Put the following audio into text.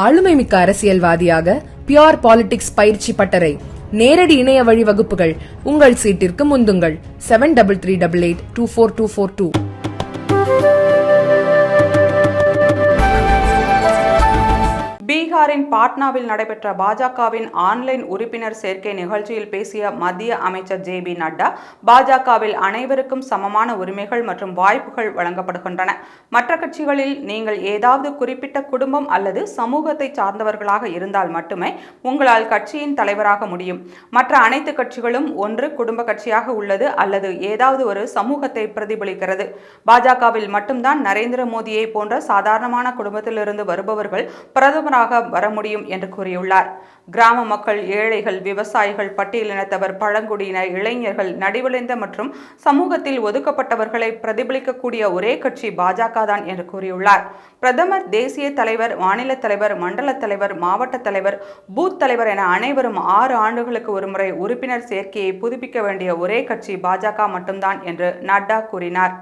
ஆளுமைமிக்க அரசியல்வாதியாக pure politics பயிற்சி பட்டறை, நேரடி இணைய வழி வகுப்புகள். உங்கள் சீட்டிற்கு முந்துங்கள். 7338824242. பீகாரின் பாட்னாவில் நடைபெற்ற பாஜகவின் ஆன்லைன் உறுப்பினர் சேர்க்கை நிகழ்ச்சியில் பேசிய மத்திய அமைச்சர் JB நட்டா, பாஜகவில் அனைவருக்கும் சமமான உரிமைகள் மற்றும் வாய்ப்புகள் வழங்கப்படுகின்றன. மற்ற கட்சிகளில் நீங்கள் ஏதாவது குறிப்பிட்ட குடும்பம் அல்லது சமூகத்தை சார்ந்தவர்களாக இருந்தால் மட்டுமே உங்களால் கட்சியின் தலைவராக முடியும். மற்ற அனைத்து கட்சிகளும் ஒன்று குடும்ப கட்சியாக உள்ளது அல்லது ஏதாவது ஒரு சமூகத்தை பிரதிபலிக்கிறது. பாஜகவில் மட்டும்தான் நரேந்திர மோடியை போன்ற சாதாரணமான குடும்பத்திலிருந்து வருபவர்கள் பிரதமர் வர முடியும் என்று கூறியுள்ளார். கிராம மக்கள், ஏழைகள், விவசாயிகள், பட்டியலினத்தவர், பழங்குடியினர், இளைஞர்கள், நடிவடைந்த மற்றும் சமூகத்தில் ஒதுக்கப்பட்டவர்களை பிரதிபலிக்கக்கூடிய ஒரே கட்சி பாஜக தான் என்று கூறியுள்ளார். பிரதமர், தேசிய தலைவர், மாநில தலைவர், மண்டல தலைவர், மாவட்ட தலைவர், பூத் தலைவர் என அனைவரும் 6 ஆண்டுகளுக்கு ஒருமுறை உறுப்பினர் சேர்க்கையை புதுப்பிக்க வேண்டிய ஒரே கட்சி பாஜக மட்டும்தான் என்று நட்டா கூறினார்.